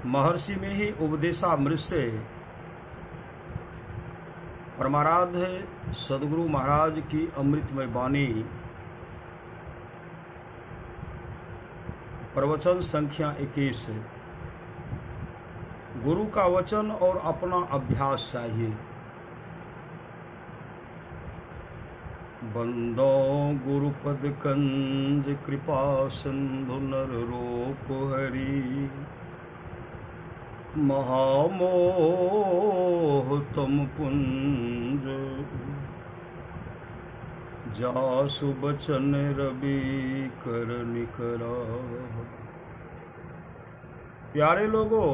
महर्षि में ही उपदेशामृत से परमाराध्य सदगुरु महाराज की अमृतमय वाणी प्रवचन संख्या 21। गुरु का वचन और अपना अभ्यास चाहिए। बंदो गुरुपद कंज कृपा सिंधु नर रूप हरि, महामोह तम पुंज जासु बचन रवि कर निकरा। प्यारे लोगों,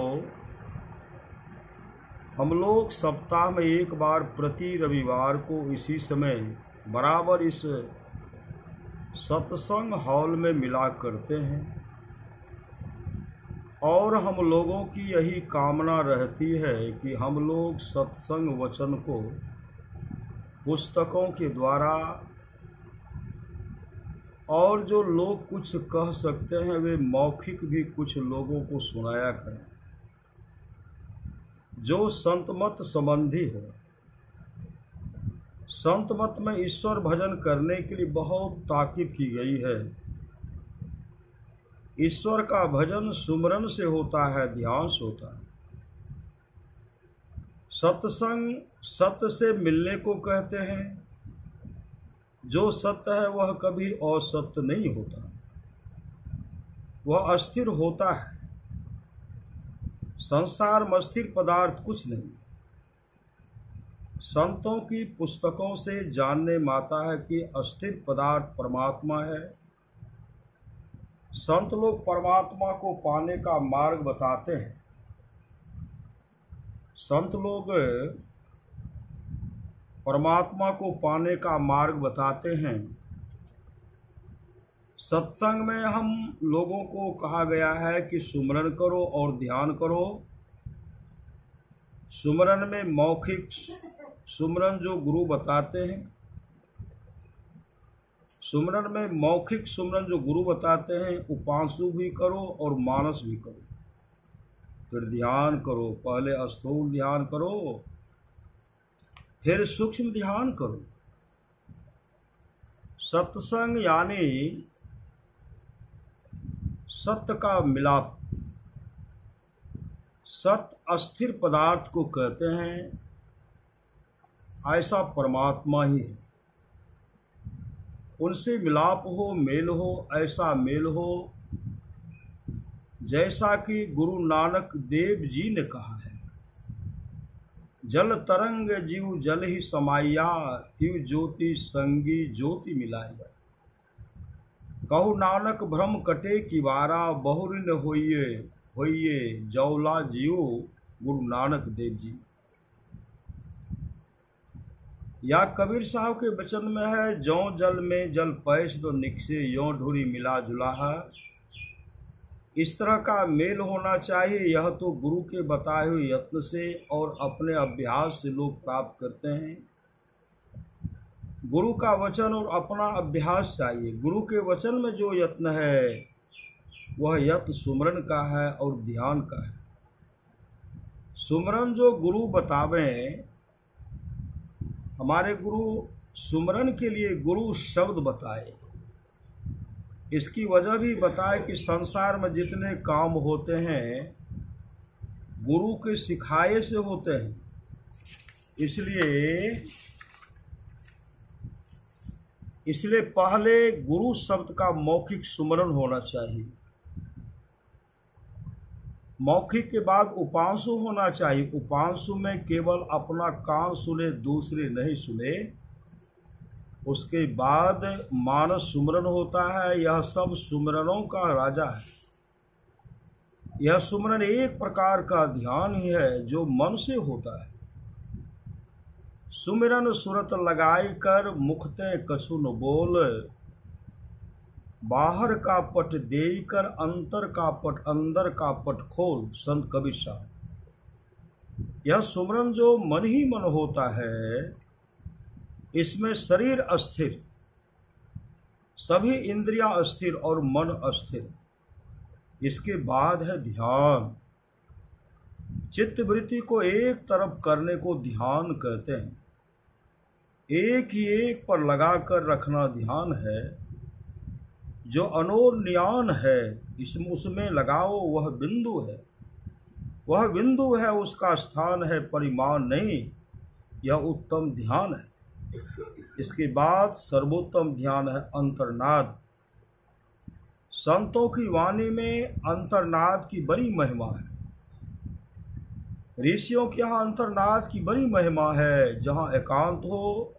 हम लोग सप्ताह में एक बार प्रति रविवार को इसी समय बराबर इस सत्संग हॉल में मिला करते हैं और हम लोगों की यही कामना रहती है कि हम लोग सत्संग वचन को पुस्तकों के द्वारा और जो लोग कुछ कह सकते हैं वे मौखिक भी कुछ लोगों को सुनाया करें, जो संतमत संबंधी हो। संत मत में ईश्वर भजन करने के लिए बहुत ताकीद की गई है। ईश्वर का भजन सुमरन से होता है, ध्यान से होता है। सत्संग सत्य से मिलने को कहते हैं। जो सत्य है वह कभी असत्य नहीं होता, वह अस्थिर होता है। संसार में अस्थिर पदार्थ कुछ नहीं। संतों की पुस्तकों से जानने में आता है कि अस्थिर पदार्थ परमात्मा है। संत लोग परमात्मा को पाने का मार्ग बताते हैं। संत लोग परमात्मा को पाने का मार्ग बताते हैं। सत्संग में हम लोगों को कहा गया है कि सुमरन करो और ध्यान करो। सुमरन में मौखिक सुमरन जो गुरु बताते हैं, सुमरन में मौखिक सुमरन जो गुरु बताते हैं, उपांशु भी करो और मानस भी करो। फिर ध्यान करो, पहले स्थूल ध्यान करो, फिर सूक्ष्म ध्यान करो। सत्संग यानी सत्य का मिलाप। सत्य अस्थिर पदार्थ को कहते हैं, ऐसा परमात्मा ही है। उनसे मिलाप हो, मेल हो, ऐसा मेल हो जैसा कि गुरु नानक देव जी ने कहा है, जल तरंग जीव जल ही समाया, तिव ज्योति संगी ज्योति मिलाया। कहु नानक भ्रम कटे की वारा, बहुरिन होइए होइए जौला जियो। गुरु नानक देव जी या कबीर साहब के वचन में है, जौ जल में जल पैस तो निकसे, यों ढूरी मिला जुला है। इस तरह का मेल होना चाहिए। यह तो गुरु के बताए हुए यत्न से और अपने अभ्यास से लोग प्राप्त करते हैं। गुरु का वचन और अपना अभ्यास चाहिए। गुरु के वचन में जो यत्न है वह यत्न सुमरन का है और ध्यान का है। सुमरन जो गुरु बतावें, हमारे गुरु सुमरन के लिए गुरु शब्द बताए। इसकी वजह भी बताए कि संसार में जितने काम होते हैं गुरु के सिखाए से होते हैं। इसलिए पहले गुरु शब्द का मौखिक सुमरन होना चाहिए। मौखिक के बाद उपांशु होना चाहिए। उपांशु में केवल अपना कान सुने, दूसरे नहीं सुने। उसके बाद मानस सुमरन होता है। यह सब सुमरनों का राजा है। यह सुमरन एक प्रकार का ध्यान ही है जो मन से होता है। सुमिरन सुरत लगाई कर, मुखते कछु न बोल, बाहर का पट देई कर, अंतर का पट अंदर का पट खोल। संत कबीर साहब। यह सुमरन जो मन ही मन होता है, इसमें शरीर अस्थिर, सभी इंद्रियां अस्थिर और मन अस्थिर। इसके बाद है ध्यान। चित्तवृत्ति को एक तरफ करने को ध्यान कहते हैं। एक ही एक पर लगाकर रखना ध्यान है। जो अनोन्यान है उसमें लगाओ, वह बिंदु है। वह बिंदु है, उसका स्थान है, परिमाण नहीं। यह उत्तम ध्यान है। इसके बाद सर्वोत्तम ध्यान है अंतर्नाद। संतों की वाणी में अंतर्नाद की बड़ी महिमा है। ऋषियों के यहाँ अंतर्नाद की बड़ी महिमा है। जहाँ एकांत हो,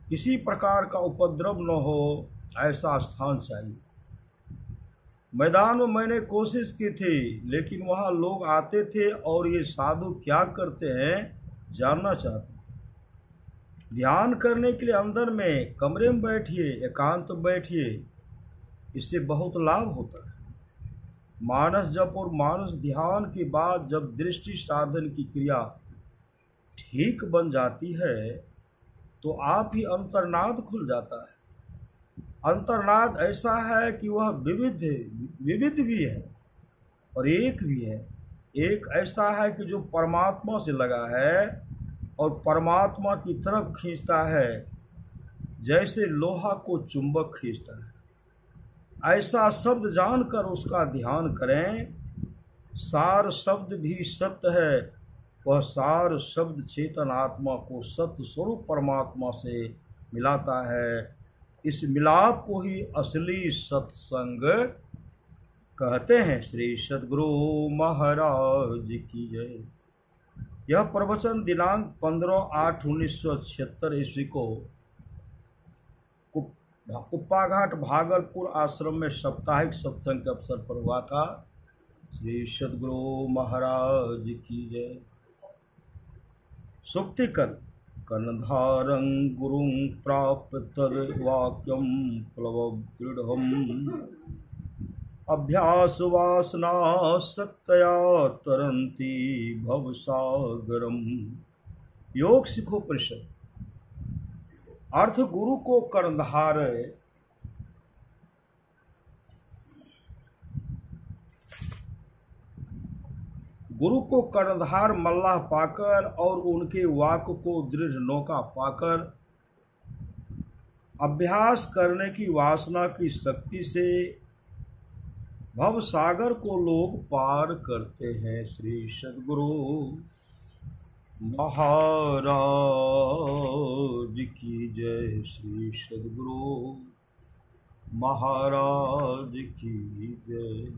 किसी प्रकार का उपद्रव न हो, ऐसा स्थान चाहिए। मैदान में मैंने कोशिश की थी, लेकिन वहाँ लोग आते थे और ये साधु क्या करते हैं जानना चाहते। ध्यान करने के लिए अंदर में कमरे में बैठिए, एकांत बैठिए, इससे बहुत लाभ होता है। मानस जप और मानस ध्यान के बाद जब दृष्टि साधन की क्रिया ठीक बन जाती है तो आप ही अंतर्नाद खुल जाता है। अंतर्नाद ऐसा है कि वह विविध भी है और एक भी है। एक ऐसा है कि जो परमात्मा से लगा है और परमात्मा की तरफ खींचता है, जैसे लोहा को चुंबक खींचता है। ऐसा शब्द जानकर उसका ध्यान करें। सार शब्द भी सत्य है। वह सार शब्द चेतन आत्मा को सत्य स्वरूप परमात्मा से मिलाता है। इस मिलाप को ही असली सत्संग कहते हैं। श्री सद्गुरु महाराज की जय। यह प्रवचन दिनांक 15/8/1976 ईस्वी को कुप्पाघाट भागलपुर आश्रम में साप्ताहिक सत्संग के अवसर पर हुआ था। श्री सद्गुरु महाराज की जय। सुक्तिकर कर्णधारं गुरुं प्राप्य तद्वाक्यं प्लवदृढम् अभ्यास वासना सत्तया तरन्ति भवसागरम्। योग सिखोपनिषद। अर्थ गुरु को कर्णधार गुरु को कर्णधार मल्लाह पाकर और उनके वाक को दृढ़ नौका पाकर अभ्यास करने की वासना की शक्ति से भव सागर को लोग पार करते हैं। श्री सद्गुरु महाराज की जय। श्री सद्गुरु महाराज की जय।